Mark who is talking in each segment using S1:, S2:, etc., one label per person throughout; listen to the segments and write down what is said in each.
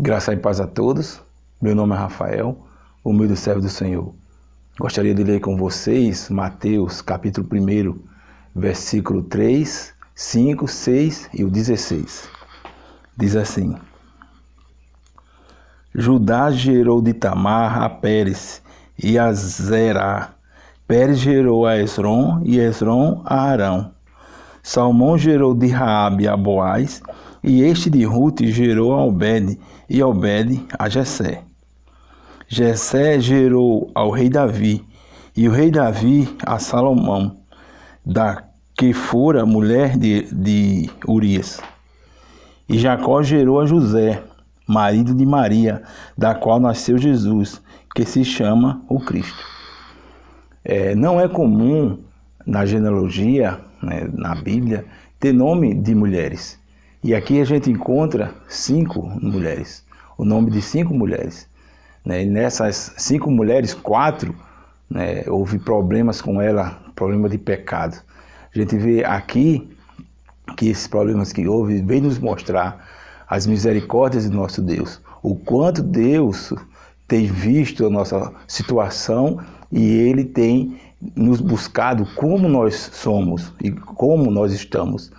S1: Graça e paz a todos. Meu nome é Rafael, humilde servo do Senhor. Gostaria de ler com vocês Mateus, capítulo 1, versículo 3, 5, 6 e o 16. Diz assim: Judá gerou de Tamar a Pérez e a Zerá. Pérez gerou a Esrom e Esrom a Arão. Salmão gerou de Raabe a Boaz, e este de Rute gerou a Obed, e Obed a Jessé. Jessé gerou ao rei Davi, e o rei Davi a Salomão, da que fora mulher de Urias. E Jacó gerou a José, marido de Maria, da qual nasceu Jesus, que se chama o Cristo. Não é comum na genealogia, na Bíblia, ter nome de mulheres. E aqui a gente encontra 5 mulheres, o nome de 5 mulheres. E nessas 5 mulheres, 4, houve problemas com ela, problema de pecado. A gente vê aqui que esses problemas que houve vêm nos mostrar as misericórdias de nosso Deus, o quanto Deus tem visto a nossa situação e Ele tem nos buscado como nós somos e como nós estamos.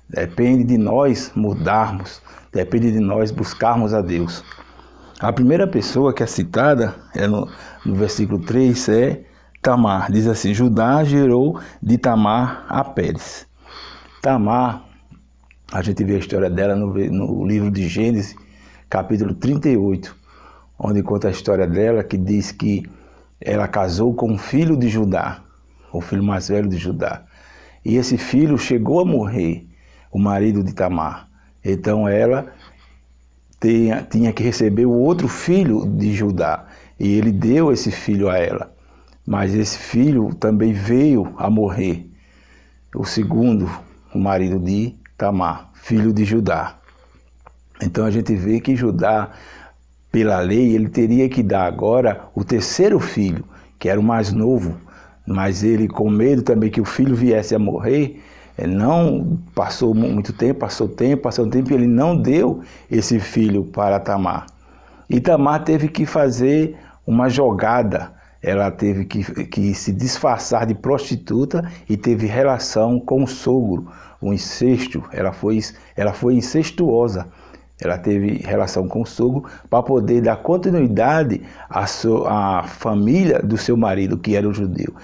S1: Depende de nós mudarmos, depende de nós buscarmos a Deus. A primeira pessoa que é citada no versículo 3 é Tamar. Diz assim: Judá gerou de Tamar a Pérez. Tamar, a gente vê a história dela no livro de Gênesis, capítulo 38, onde conta a história dela, que diz que ela casou com um filho de Judá, o filho mais velho de Judá. E esse filho chegou a morrer, o marido de Tamar. Então ela tinha que receber o outro filho de Judá. E ele deu esse filho a ela. Mas esse filho também veio a morrer. O segundo, o marido de Tamar, filho de Judá. Então a gente vê que Judá, pela lei, ele teria que dar agora o terceiro filho, que era o mais novo, mas ele, com medo também que o filho viesse a morrer, não passou muito tempo, passou um tempo, e ele não deu esse filho para Tamar. E Tamar teve que fazer uma jogada, ela teve que se disfarçar de prostituta e teve relação com o sogro, um incesto, ela foi incestuosa. Ela teve relação com o sogro para poder dar continuidade à família do seu marido, que era um judeu.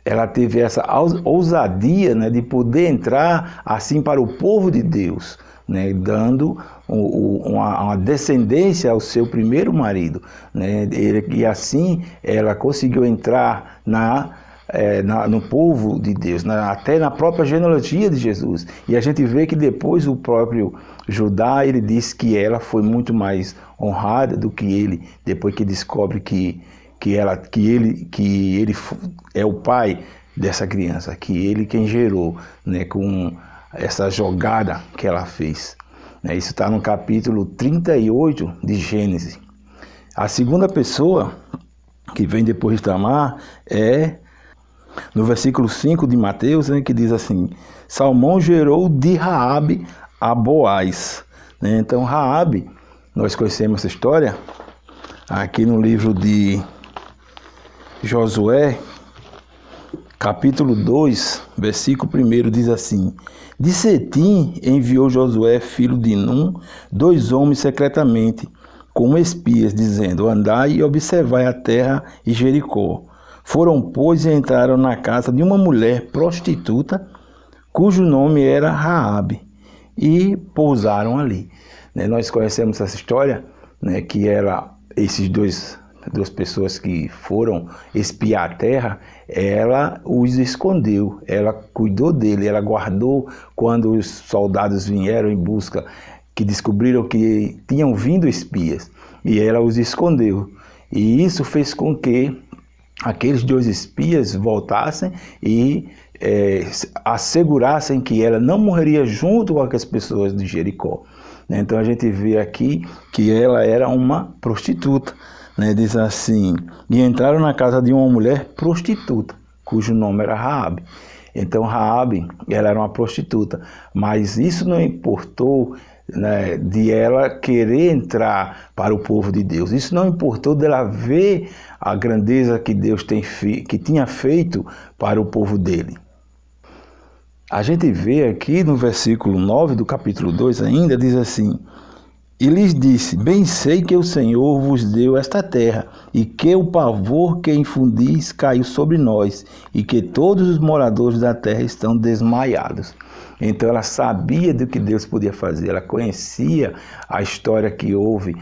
S1: Ela teve essa ousadia, de poder entrar assim para o povo de Deus, dando uma descendência ao seu primeiro marido. E assim ela conseguiu entrar no povo de Deus, até na própria genealogia de Jesus. E a gente vê que depois o próprio Judá, ele diz que ela foi muito mais honrada do que ele, depois que descobre que ele é o pai dessa criança, que ele quem gerou, com essa jogada que ela fez. Isso está no capítulo 38 de Gênesis. A segunda pessoa que vem depois de Tamar é no versículo 5 de Mateus, que diz assim: Salmão gerou de Raabe a Boaz. Então Raabe, nós conhecemos essa história aqui no livro de Josué, capítulo 2, versículo 1, diz assim: De Setim enviou Josué, filho de Num, 2 homens secretamente, como espias, dizendo: Andai e observai a terra e Jericó. Foram, pois, e entraram na casa de uma mulher prostituta, cujo nome era Raabe, e pousaram ali. Nós conhecemos essa história, que esses duas pessoas que foram espiar a terra, ela os escondeu, ela cuidou dele, ela guardou quando os soldados vieram em busca, que descobriram que tinham vindo espias, e ela os escondeu. E isso fez com que aqueles 2 espias voltassem e assegurassem que ela não morreria junto com aquelas pessoas de Jericó. Então a gente vê aqui que ela era uma prostituta. Diz assim: e entraram na casa de uma mulher prostituta, cujo nome era Raabe. Então Raabe, ela era uma prostituta, mas isso não importou né, de ela querer entrar para o povo de Deus. Isso não importou dela ver a grandeza que Deus que tinha feito para o povo dele. A gente vê aqui no versículo 9 do capítulo 2 ainda, diz assim: e lhes disse, bem sei que o Senhor vos deu esta terra, e que o pavor que infundis caiu sobre nós, e que todos os moradores da terra estão desmaiados. Então ela sabia do que Deus podia fazer, ela conhecia a história que houve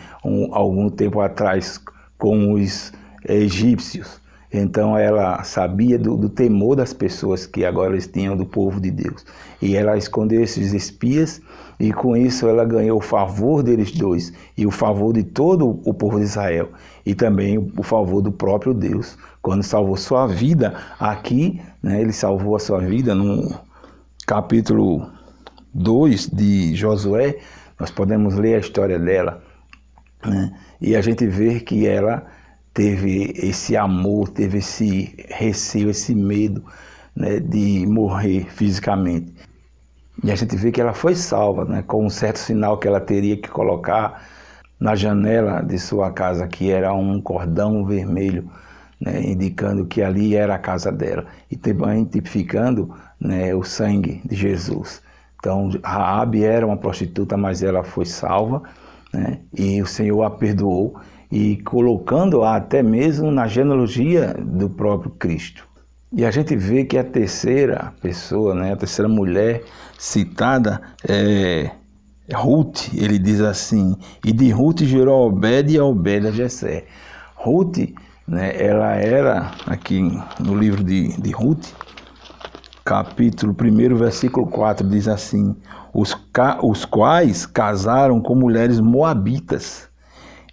S1: algum tempo atrás com os egípcios. Então ela sabia do temor das pessoas que agora eles tinham do povo de Deus. E ela escondeu esses espias, e com isso ela ganhou o favor deles dois, e o favor de todo o povo de Israel, e também o favor do próprio Deus, quando salvou sua vida aqui, né, ele salvou a sua vida no capítulo 2 de Josué. Nós podemos ler a história dela, né, e a gente vê que ela teve esse amor, teve esse receio, esse medo, né, de morrer fisicamente. E a gente vê que ela foi salva, né, com um certo sinal que ela teria que colocar na janela de sua casa, que era um cordão vermelho, né, indicando que ali era a casa dela, e também tipificando, né, o sangue de Jesus. Então, Raabe era uma prostituta, mas ela foi salva, né, e o Senhor a perdoou, e colocando-a até mesmo na genealogia do próprio Cristo. E a gente vê que a terceira pessoa, né, a terceira mulher citada é Ruth. Ele diz assim: e de Ruth gerou a Obed, e a Obed a Jessé. Ruth, né, ela era, aqui no livro de Ruth, capítulo 1, versículo 4, diz assim: os quais casaram com mulheres moabitas.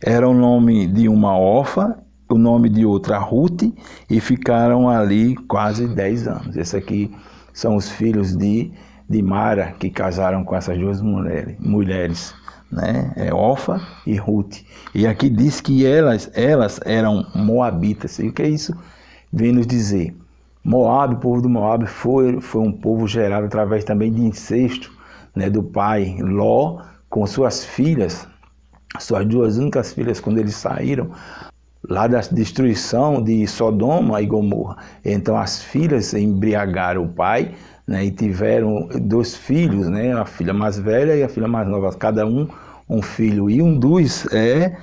S1: Era o nome de uma Orfa, o nome de outra Ruth, e ficaram ali quase 10 anos. Esses aqui são os filhos de Mara, que casaram com essas duas mulheres, né? Orfa e Ruth. E aqui diz que elas eram moabitas. E o que é isso? Vem nos dizer. Moabe, o povo do Moabe, foi um povo gerado através também de incesto, né, do pai Ló com suas filhas, suas duas únicas filhas, quando eles saíram lá da destruição de Sodoma e Gomorra. Então as filhas embriagaram o pai, né, e tiveram 2 filhos, né, a filha mais velha e a filha mais nova, cada um filho, e um dos é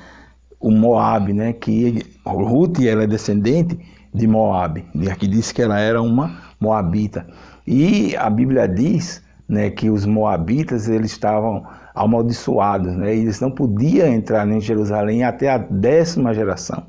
S1: o Moabe, né, que Ruth ela é descendente de Moabe, e aqui diz que ela era uma moabita. E a Bíblia diz, né, que os moabitas eles estavam amaldiçoados, né, e eles não podiam entrar em Jerusalém até a 10ª geração,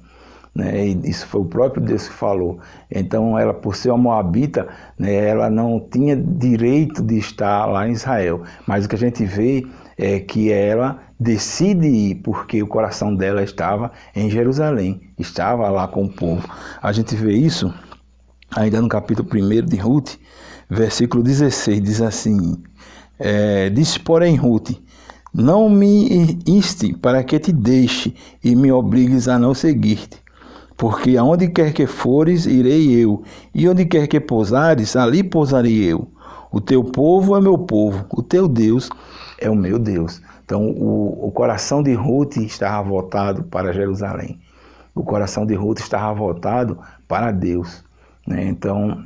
S1: né, e isso foi o próprio Deus que falou. Então ela, por ser uma moabita, né, ela não tinha direito de estar lá em Israel, mas o que a gente vê é que ela decide ir, porque o coração dela estava em Jerusalém, estava lá com o povo. A gente vê isso ainda no capítulo 1 de Ruth, versículo 16, diz assim: disse porém Ruth: não me inste para que te deixe e me obrigues a não seguir-te, porque aonde quer que fores, irei eu, e onde quer que pousares, ali pousarei eu. O teu povo é meu povo, o teu Deus é o meu Deus. Então o coração de Ruth estava voltado para Jerusalém. O coração de Ruth estava voltado para Deus, né? Então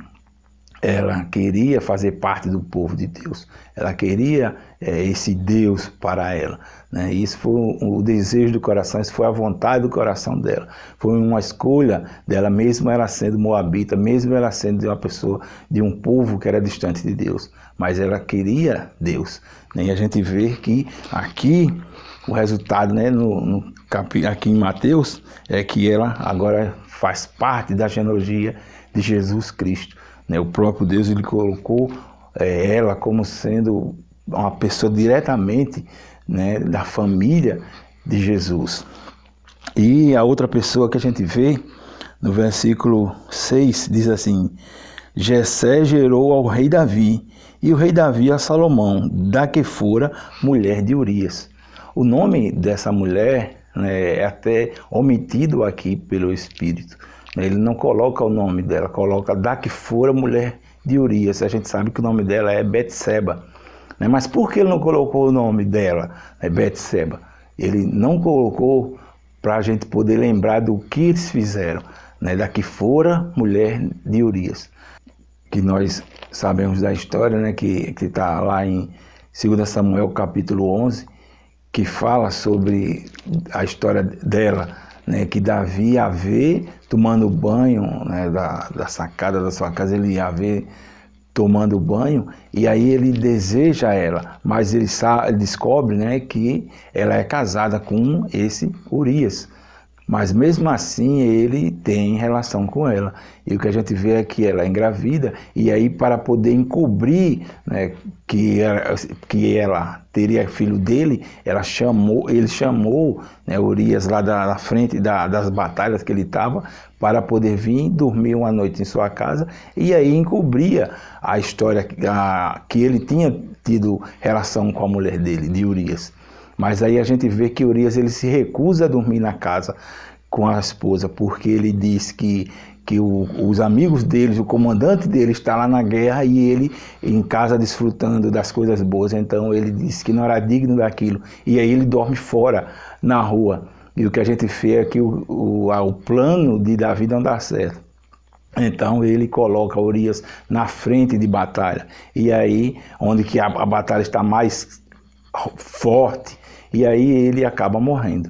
S1: ela queria fazer parte do povo de Deus. Ela queria esse Deus para ela, né? Isso foi o desejo do coração, isso foi a vontade do coração dela. Foi uma escolha dela, mesmo ela sendo moabita, mesmo ela sendo uma pessoa de um povo que era distante de Deus. Mas ela queria Deus, né? E a gente vê que aqui o resultado, né, aqui em Mateus, é que ela agora faz parte da genealogia de Jesus Cristo. O próprio Deus ele colocou ela como sendo uma pessoa diretamente, né, da família de Jesus. E a outra pessoa que a gente vê no versículo 6 diz assim: Jessé gerou ao rei Davi, e o rei Davi a Salomão, da que fora mulher de Urias. O nome dessa mulher, né, é até omitido aqui pelo Espírito. Ele não coloca o nome dela, coloca da que fora mulher de Urias. A gente sabe que o nome dela é Betseba, né? Mas por que ele não colocou o nome dela, né, Betseba? Ele não colocou para a gente poder lembrar do que eles fizeram, né, da que fora mulher de Urias, que nós sabemos da história, né, que está lá em 2 Samuel capítulo 11, que fala sobre a história dela, né, que Davi ia ver tomando banho, né, da sacada da sua casa, ele ia ver tomando banho, e aí ele deseja ela, mas ele descobre, né, que ela é casada com esse Urias. Mas mesmo assim ele tem relação com ela. E o que a gente vê é que ela é engravida, e aí para poder encobrir, né, que ela teria filho dele, ele chamou, né, Urias lá da frente das batalhas que ele estava, para poder vir dormir uma noite em sua casa, e aí encobria a história que ele tinha tido relação com a mulher dele, de Urias. Mas aí a gente vê que Urias ele se recusa a dormir na casa com a esposa, porque ele diz que os amigos deles, o comandante dele está lá na guerra e ele em casa desfrutando das coisas boas. Então ele disse que não era digno daquilo, e aí ele dorme fora, na rua. E o que a gente vê é que o plano de Davi não dá certo. Então ele coloca Urias na frente de batalha, e aí onde que a batalha está mais forte, e aí ele acaba morrendo.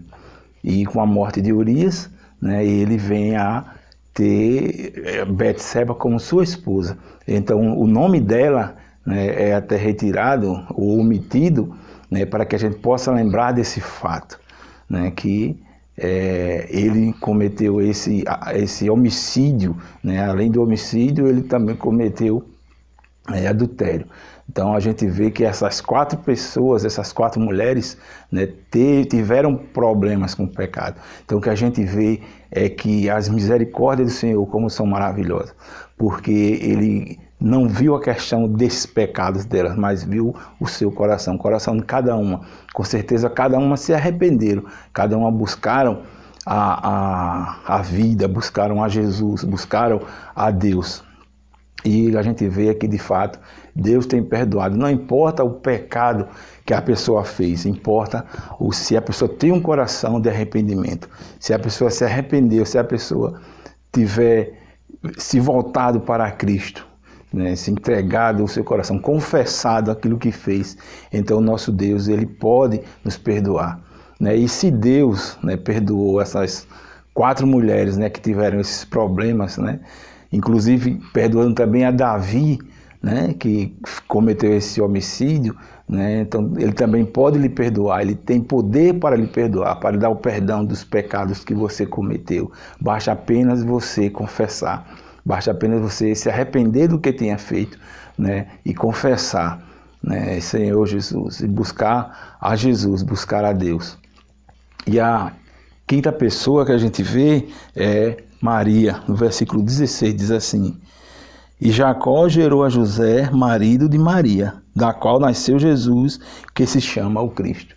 S1: E com a morte de Urias, né, ele vem a ter Betseba como sua esposa. Então o nome dela, né, é até retirado ou omitido, né, para que a gente possa lembrar desse fato, né, que ele cometeu esse homicídio, né, além do homicídio ele também cometeu adultério. Então a gente vê que essas 4 pessoas, essas 4 mulheres, né, tiveram problemas com o pecado. Então o que a gente vê é que as misericórdias do Senhor como são maravilhosas, porque ele não viu a questão desses pecados delas, mas viu o seu coração, o coração de cada uma. Com certeza cada uma se arrependeram, cada uma buscaram a vida, buscaram a Jesus, buscaram a Deus. E a gente vê que, de fato, Deus tem perdoado. Não importa o pecado que a pessoa fez, importa se a pessoa tem um coração de arrependimento. Se a pessoa se arrependeu, se a pessoa tiver se voltado para Cristo, né, se entregado o seu coração, confessado aquilo que fez, então o nosso Deus, ele pode nos perdoar. Né? E se Deus, né, perdoou essas 4 mulheres, né, que tiveram esses problemas, né, inclusive perdoando também a Davi, né, que cometeu esse homicídio, né, então ele também pode lhe perdoar, ele tem poder para lhe perdoar, para lhe dar o perdão dos pecados que você cometeu. Basta apenas você confessar, basta apenas você se arrepender do que tenha feito, né, e confessar, né, Senhor Jesus, e buscar a Jesus, buscar a Deus. E a quinta pessoa que a gente vê é Maria. No versículo 16 diz assim: e Jacó gerou a José, marido de Maria, da qual nasceu Jesus, que se chama o Cristo.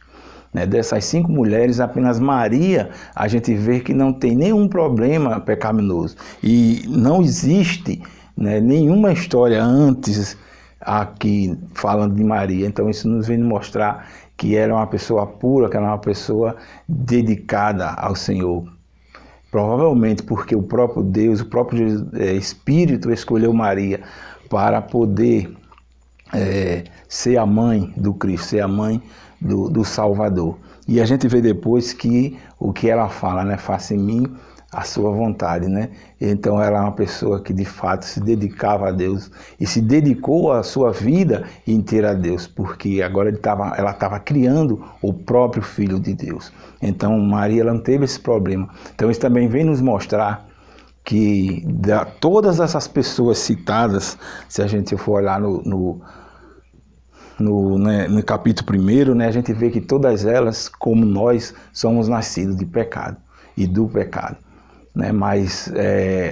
S1: Né? Dessas 5 mulheres, apenas Maria, a gente vê que não tem nenhum problema pecaminoso. E não existe, né, nenhuma história antes aqui falando de Maria. Então isso nos vem mostrar que ela é uma pessoa pura, que ela é uma pessoa dedicada ao Senhor. Provavelmente porque o próprio Deus, o próprio Espírito escolheu Maria para poder ser a mãe do Cristo, ser a mãe do Salvador. E a gente vê depois que o que ela fala, né, faça em mim a sua vontade, né? Então ela é uma pessoa que de fato se dedicava a Deus e se dedicou a sua vida inteira a Deus, porque agora ela estava criando o próprio Filho de Deus. Então Maria ela não teve esse problema. Então isso também vem nos mostrar que todas essas pessoas citadas, se a gente for olhar no capítulo 1, né, a gente vê que todas elas, como nós, somos nascidos de pecado e do pecado. Né? Mas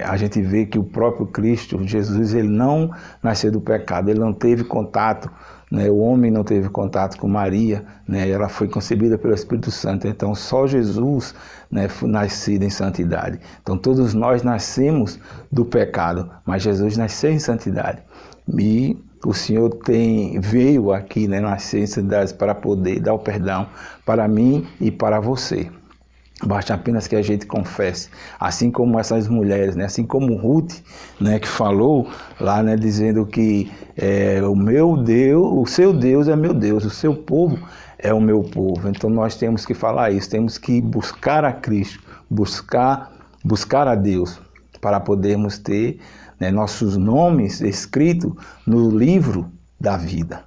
S1: a gente vê que o próprio Cristo, Jesus, ele não nasceu do pecado, ele não teve contato, né? O homem não teve contato com Maria, né? Ela foi concebida pelo Espírito Santo, então só Jesus, né, foi nascido em santidade. Então todos nós nascemos do pecado, mas Jesus nasceu em santidade. E o Senhor veio aqui, né, nas ciências para poder dar o perdão para mim e para você. Basta apenas que a gente confesse, assim como essas mulheres, né? Assim como Ruth, né? Que falou lá, né? Dizendo que o meu Deus, o seu Deus é meu Deus, o seu povo é o meu povo. Então nós temos que falar isso, temos que buscar a Cristo, buscar a Deus, para podermos ter, né, nossos nomes escritos no livro da vida.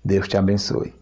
S1: Deus te abençoe.